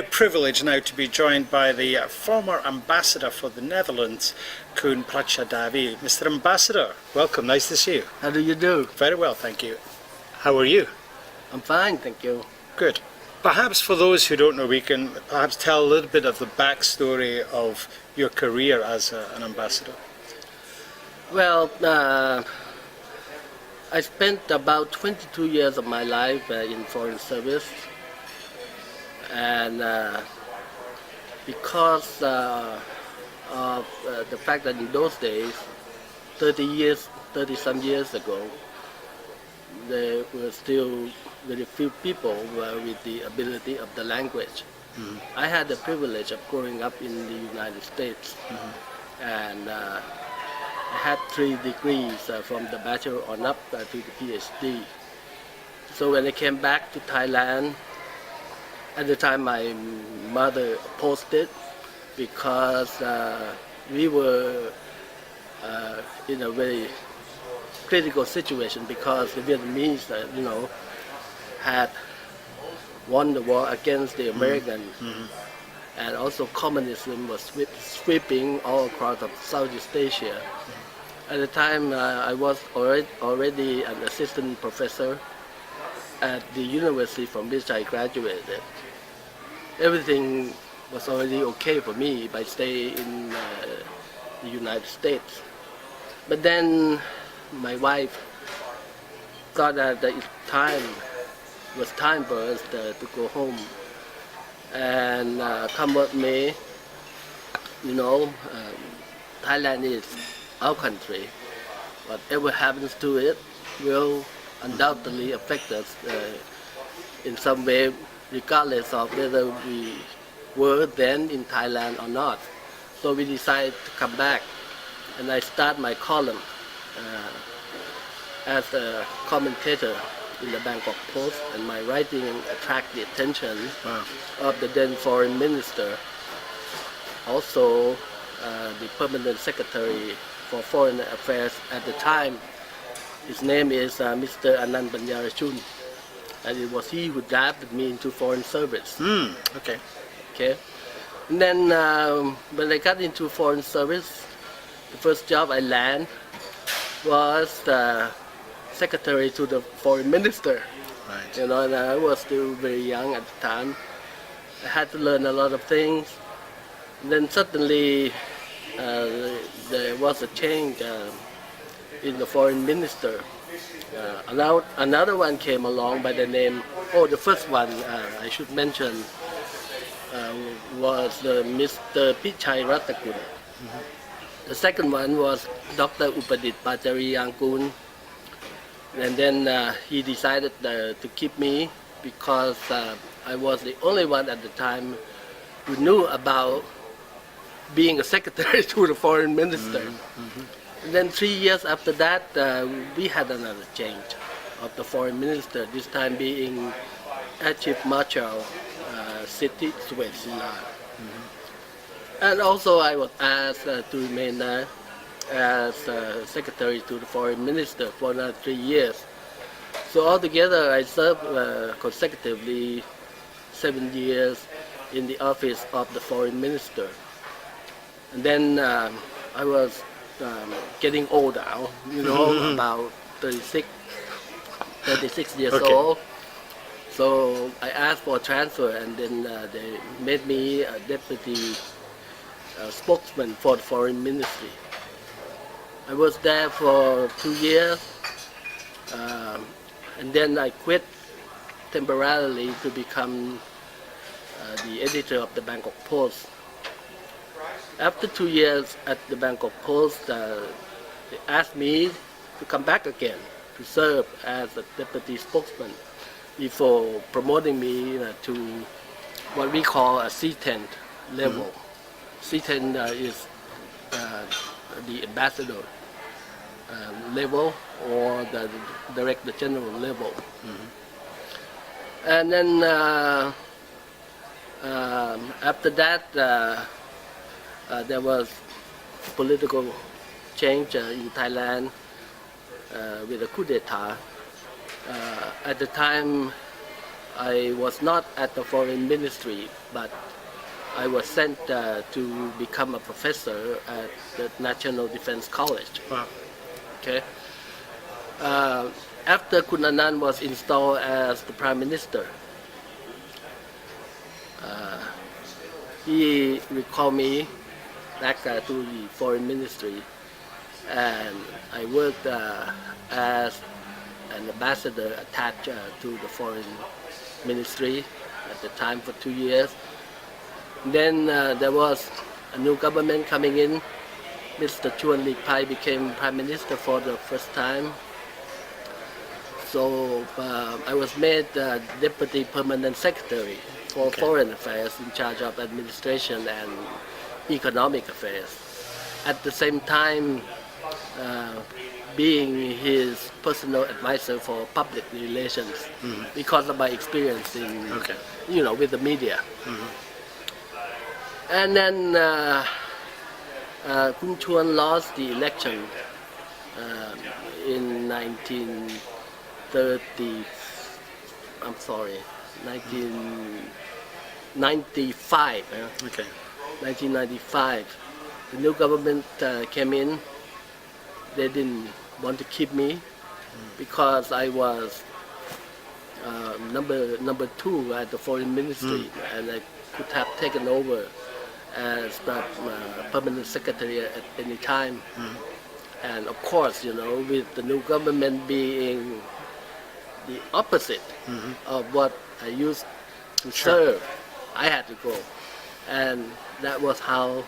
great privilege now to be joined by the former ambassador for the Netherlands, Kun Prachyadavi. Mr. Ambassador, welcome, nice to see you. How do you do? Very well, thank you. How are you? I'm fine, thank you. Good. Perhaps for those who don't know, we can perhaps tell a little bit of the backstory of your career as an ambassador. Well, I spent about 22 years of my life in foreign service, and because of the fact that in those days, 30 some years ago, there were still very few people with the ability of the language. Mm-hmm. I had the privilege of growing up in the United States, mm-hmm. and I had 3 degrees from the bachelor on up to the PhD. So when I came back to Thailand, at the time my mother opposed it because we were in a very critical situation because the Vietnamese, had won the war against the Americans, mm-hmm. and also communism was sweeping all across of Southeast Asia. Mm-hmm. At the time, I was already an assistant professor at the university from which I graduated. Everything was already okay for me if I stay in the United States. But then my wife thought that it was time for us to go home. And come what may, Thailand is our country. Whatever happens to it will undoubtedly affect us in some way, regardless of whether we were then in Thailand or not. So we decided to come back, and I start my column as a commentator in the Bangkok Post, and my writing attracted the attention of the then foreign minister, also the permanent secretary for foreign affairs at the time. His name is Mr. Anand Banyarachun, and it was he who drafted me into foreign service. Okay. And then when I got into foreign service, the first job I landed was secretary to the foreign minister. Right. And I was still very young at the time. I had to learn a lot of things. And then suddenly there was a change in the foreign minister. Another one came along by the name, the first one I should mention was Mr. Prachyadavi. Mm-hmm. The second one was Dr. Upadit Pachariyankul. And then he decided to keep me because I was the only one at the time who knew about being a secretary to the foreign minister. Mm-hmm. And then 3 years after that, we had another change of the foreign minister, this time being Chief Marshal City Suwesila. Mm-hmm. And also I was asked to remain there as secretary to the foreign minister for another 3 years. So altogether I served consecutively 7 years in the office of the foreign minister. And then I was getting old now, about 36 years old. So I asked for a transfer, and then they made me a deputy spokesman for the foreign ministry. I was there for 2 years, and then I quit temporarily to become the editor of the Bangkok Post. After 2 years at the Bangkok Post, they asked me to come back again to serve as a deputy spokesman before promoting me to what we call a C10 level. Mm-hmm. C10 is the ambassador level or the director general level. Mm-hmm. And then after that there was political change in Thailand with the coup d'etat. At the time I was not at the foreign ministry, but I was sent to become a professor at the National Defense College. Wow. Okay. After Kun Anand was installed as the Prime Minister, he recalled me back to the Foreign Ministry, and I worked as an ambassador attached to the Foreign Ministry at the time for 2 years. Then there was a new government coming in. Mr. Chuan Lee Pai became Prime Minister for the first time. So I was made Deputy Permanent Secretary for Foreign Affairs, in charge of administration and economic affairs. At the same time, being his personal advisor for public relations, because of my experience in, with the media. And then Kun Chuan lost the election in 1995. 1995. The new government came in. They didn't want to keep me because I was number 2 at the foreign ministry, and I could have taken over as the permanent secretary at any time. And of course, with the new government being the opposite of what I used to serve, I had to go. And that was how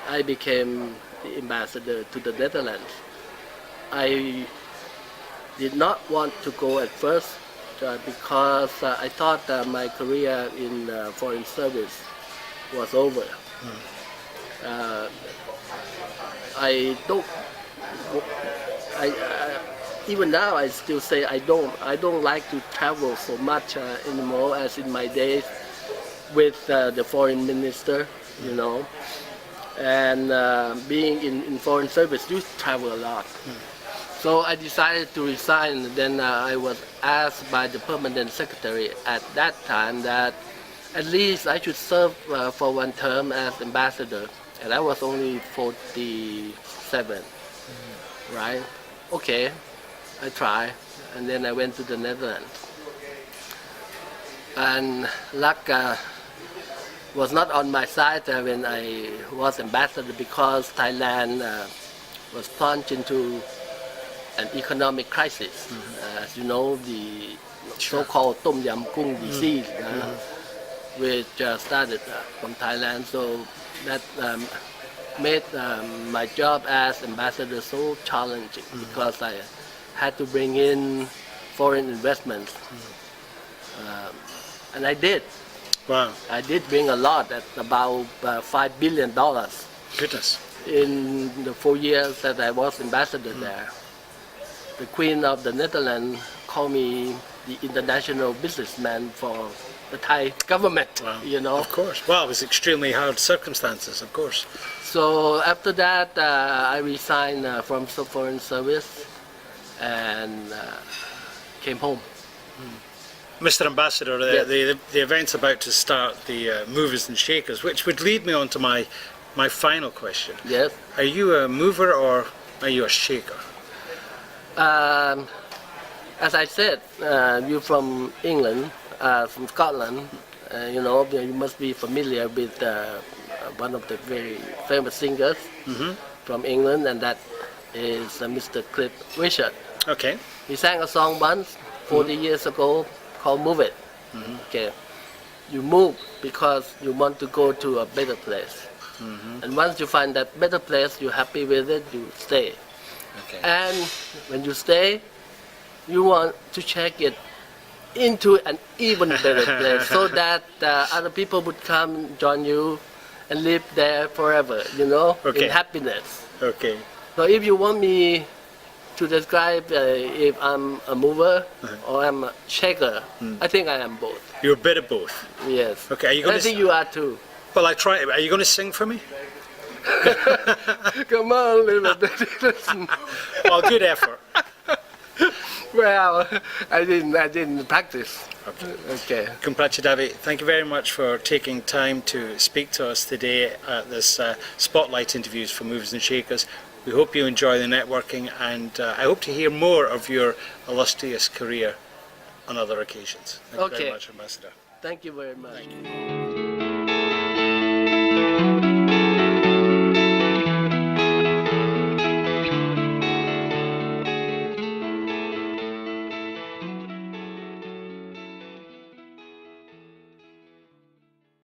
I became the ambassador to the Netherlands. I did not want to go at first because I thought my career in foreign service was over. Even now I still say I don't like to travel so much anymore as in my days with the foreign minister, and being in foreign service, you travel a lot. So I decided to resign. Then I was asked by the permanent secretary at that time that at least I should serve for 1 term as ambassador, and I was only 47, right? Okay, I try, and then I went to the Netherlands. And luck was not on my side when I was ambassador, because Thailand was plunged into an economic crisis. As you know, the so-called Tom Yam Kung disease, which started from Thailand. So that made my job as ambassador so challenging, because I had to bring in foreign investments. And I did. Wow. I did bring a lot, at about $5 billion. Goodness. In the 4 years that I was ambassador there. The Queen of the Netherlands called me the international businessman for the Thai government. Wow. Of course. Well, it was extremely hard circumstances, of course. So after that, I resigned from the foreign service and came home. Mr. Ambassador, the event's about to start, the movers and shakers, which would lead me on to my final question. Yes. Are you a mover or are you a shaker? As I said, you're from England, from Scotland. You must be familiar with one of the very famous singers from England, and that is Mr. Cliff Richard. Okay. He sang a song once, 40 years ago, called Move It. Okay. You move because you want to go to a better place. And once you find that better place, you're happy with it, you stay. Okay. And when you stay, you want to check it into an even better place, so that other people would come and join you and live there forever, in happiness. Okay. So if you want me to describe if I'm a mover or I'm a shaker, I think I am both. You're a bit of both. Yes. Okay. Are you going I think you are too. Well, I try. Are you going to sing for me? Come on, little baby, listen. Well, good effort. Well, I didn't practice. Okay. Okay. Kun Prachyadavi, thank you very much for taking time to speak to us today at this Spotlight Interviews for Movers and Shakers. We hope you enjoy the networking, and I hope to hear more of your illustrious career on other occasions. Thank you very Okay. much, Ambassador. Thank you very much. Thank you.